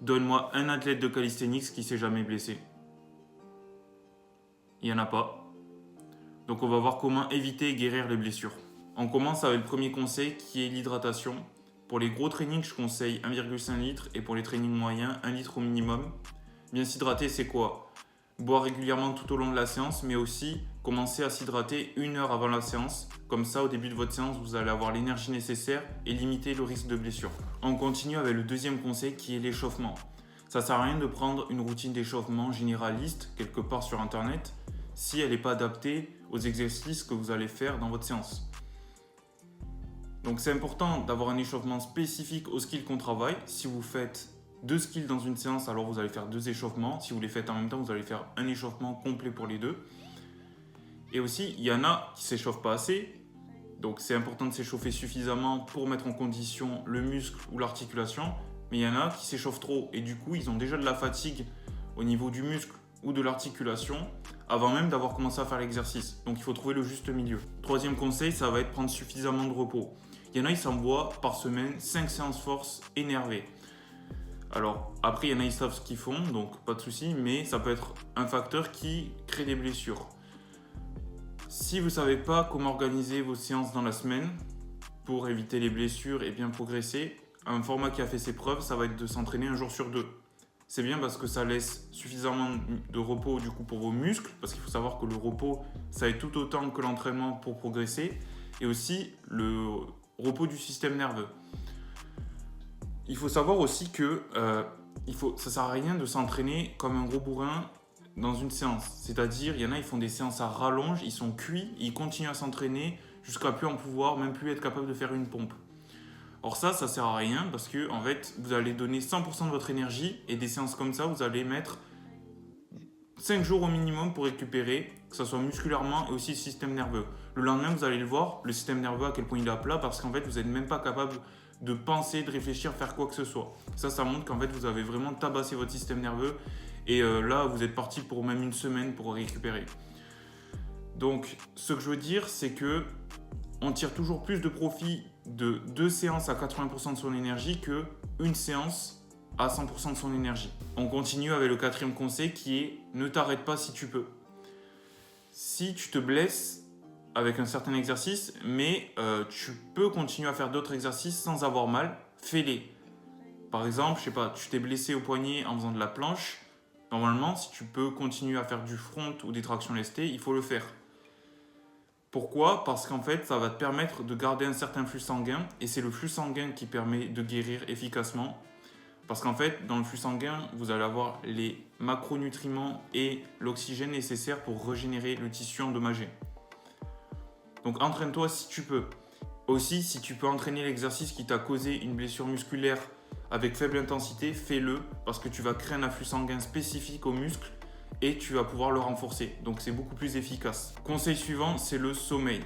Donne-moi un athlète de calisthenics qui s'est jamais blessé. Il n'y en a pas. Donc on va voir comment éviter et guérir les blessures. On commence avec le premier conseil qui est l'hydratation. Pour les gros trainings, je conseille 1,5 litre et pour les trainings moyens, 1 litre au minimum. Bien s'hydrater, c'est quoi? Boire régulièrement tout au long de la séance, mais aussi commencer à s'hydrater 1 heure avant la séance. Comme ça, au début de votre séance, vous allez avoir l'énergie nécessaire et limiter le risque de blessure. On continue avec le deuxième conseil qui est l'échauffement. Ça sert à rien de prendre une routine d'échauffement généraliste quelque part sur internet si elle n'est pas adaptée aux exercices que vous allez faire dans votre séance. Donc c'est important d'avoir un échauffement spécifique aux skills qu'on travaille. Si vous faites 2 skills dans une séance, alors vous allez faire 2 échauffements. Si vous les faites en même temps, vous allez faire un échauffement complet pour les deux. Et aussi, il y en a qui ne s'échauffent pas assez. Donc c'est important de s'échauffer suffisamment pour mettre en condition le muscle ou l'articulation. Mais il y en a qui s'échauffent trop et du coup, ils ont déjà de la fatigue au niveau du muscle ou de l'articulation avant même d'avoir commencé à faire l'exercice. Donc il faut trouver le juste milieu. Troisième conseil, ça va être prendre suffisamment de repos. Il y en a, ils s'envoient par semaine 5 séances force énervées. Alors après, il y en a, ils savent ce qu'ils font, donc pas de souci, mais ça peut être un facteur qui crée des blessures. Si vous ne savez pas comment organiser vos séances dans la semaine pour éviter les blessures et bien progresser, un format qui a fait ses preuves, ça va être de s'entraîner 1 jour sur 2. C'est bien parce que ça laisse suffisamment de repos du coup pour vos muscles, parce qu'il faut savoir que le repos, ça aide tout autant que l'entraînement pour progresser, et aussi le repos du système nerveux. Il faut savoir aussi que ça sert à rien de s'entraîner comme un gros bourrin dans une séance. C'est-à-dire, il y en a, ils font des séances à rallonge, ils sont cuits, ils continuent à s'entraîner jusqu'à plus en pouvoir, même plus être capable de faire une pompe. Or ça sert à rien parce que en fait, vous allez donner 100% de votre énergie et des séances comme ça, vous allez mettre 5 jours au minimum pour récupérer, que ce soit musculairement et aussi le système nerveux. Le lendemain, vous allez le voir, le système nerveux à quel point il est à plat parce qu'en fait, vous n'êtes même pas capable de penser, de réfléchir, faire quoi que ce soit. Ça montre qu'en fait, vous avez vraiment tabassé votre système nerveux et là, vous êtes parti pour même 1 semaine pour récupérer. Donc, ce que je veux dire, c'est que on tire toujours plus de profit de 2 séances à 80% de son énergie que 1 séance à 100% de son énergie. On continue avec le 4e conseil qui est ne t'arrête pas si tu peux. Si tu te blesses avec un certain exercice, mais tu peux continuer à faire d'autres exercices sans avoir mal, fais-les. Par exemple, je sais pas, tu t'es blessé au poignet en faisant de la planche. Normalement, si tu peux continuer à faire du front ou des tractions lestées, il faut le faire. Pourquoi? Parce qu'en fait, ça va te permettre de garder un certain flux sanguin et c'est le flux sanguin qui permet de guérir efficacement. Parce qu'en fait, dans le flux sanguin, vous allez avoir les macronutriments et l'oxygène nécessaires pour régénérer le tissu endommagé. Donc entraîne-toi si tu peux. Aussi, si tu peux entraîner l'exercice qui t'a causé une blessure musculaire avec faible intensité, fais-le parce que tu vas créer un afflux sanguin spécifique aux muscles et tu vas pouvoir le renforcer. Donc c'est beaucoup plus efficace. Conseil suivant, c'est le sommeil.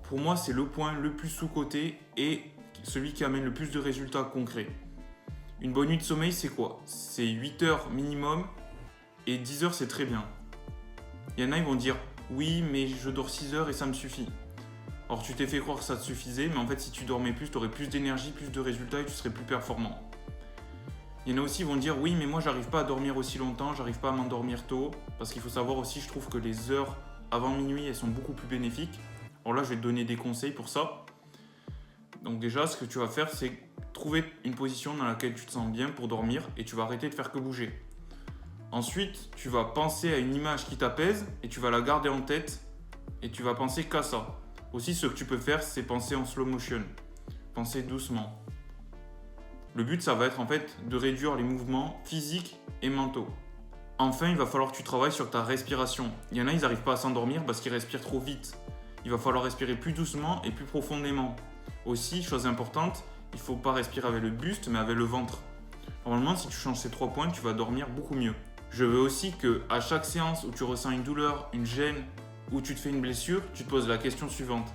Pour moi, c'est le point le plus sous-coté et celui qui amène le plus de résultats concrets. Une bonne nuit de sommeil, c'est quoi? C'est 8 heures minimum et 10 heures, c'est très bien. Il y en a, ils vont dire « Oui, mais je dors 6 heures et ça me suffit ». Or, tu t'es fait croire que ça te suffisait, mais en fait, si tu dormais plus, tu aurais plus d'énergie, plus de résultats et tu serais plus performant. Il y en a aussi qui vont dire « Oui, mais moi, j'arrive pas à dormir aussi longtemps, j'arrive pas à m'endormir tôt ». Parce qu'il faut savoir aussi, je trouve que les heures avant minuit, elles sont beaucoup plus bénéfiques. Alors là, je vais te donner des conseils pour ça. Donc déjà, ce que tu vas faire, c'est trouver une position dans laquelle tu te sens bien pour dormir et tu vas arrêter de faire que bouger. Ensuite, tu vas penser à une image qui t'apaise et tu vas la garder en tête et tu vas penser qu'à ça. Aussi, ce que tu peux faire, c'est penser en slow motion. Penser doucement. Le but, ça va être en fait de réduire les mouvements physiques et mentaux. Enfin, il va falloir que tu travailles sur ta respiration. Il y en a, ils n'arrivent pas à s'endormir parce qu'ils respirent trop vite. Il va falloir respirer plus doucement et plus profondément. Aussi, chose importante, il ne faut pas respirer avec le buste, mais avec le ventre. Normalement, si tu changes ces 3 points, tu vas dormir beaucoup mieux. Je veux aussi qu'à chaque séance où tu ressens une douleur, une gêne, ou tu te fais une blessure, tu te poses la question suivante.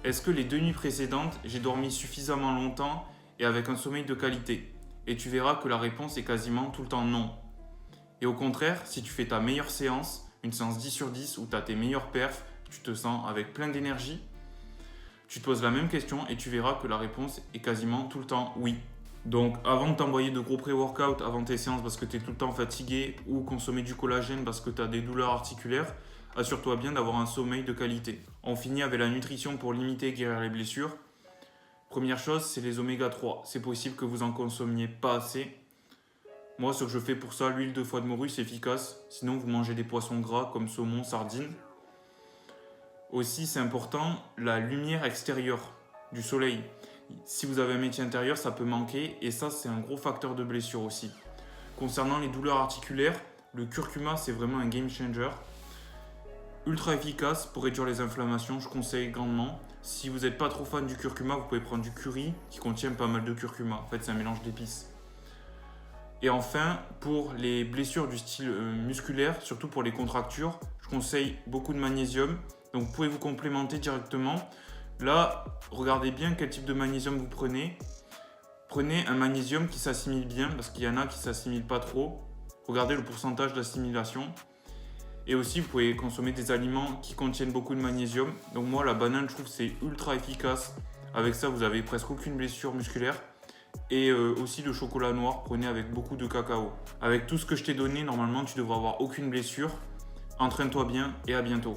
Est-ce que les 2 nuits précédentes, j'ai dormi suffisamment longtemps et avec un sommeil de qualité? Et tu verras que la réponse est quasiment tout le temps non. Et au contraire, si tu fais ta meilleure séance, une séance 10 sur 10 où tu as tes meilleurs perfs, tu te sens avec plein d'énergie, tu te poses la même question et tu verras que la réponse est quasiment tout le temps oui. Donc avant de t'envoyer de gros pré-workout avant tes séances parce que tu es tout le temps fatigué ou consommer du collagène parce que tu as des douleurs articulaires, assure-toi bien d'avoir un sommeil de qualité. On finit avec la nutrition pour limiter et guérir les blessures. Première chose, c'est les oméga 3. C'est possible que vous en consommiez pas assez. Moi, ce que je fais pour ça, l'huile de foie de morue, c'est efficace. Sinon, vous mangez des poissons gras comme saumon, sardines. Aussi, c'est important, la lumière extérieure du soleil. Si vous avez un métier intérieur, ça peut manquer et ça, c'est un gros facteur de blessure aussi. Concernant les douleurs articulaires, le curcuma, c'est vraiment un game changer. Ultra efficace pour réduire les inflammations, je conseille grandement. Si vous n'êtes pas trop fan du curcuma, vous pouvez prendre du curry qui contient pas mal de curcuma. En fait, c'est un mélange d'épices. Et enfin, pour les blessures du style musculaire, surtout pour les contractures, je conseille beaucoup de magnésium. Donc vous pouvez vous complémenter directement. Là, regardez bien quel type de magnésium vous prenez. Prenez un magnésium qui s'assimile bien, parce qu'il y en a qui ne s'assimilent pas trop. Regardez le pourcentage d'assimilation. Et aussi, vous pouvez consommer des aliments qui contiennent beaucoup de magnésium. Donc moi, la banane, je trouve que c'est ultra efficace. Avec ça, vous avez presque aucune blessure musculaire. Et aussi le chocolat noir, prenez avec beaucoup de cacao. Avec tout ce que je t'ai donné, normalement, tu devras avoir aucune blessure. Entraîne-toi bien et à bientôt.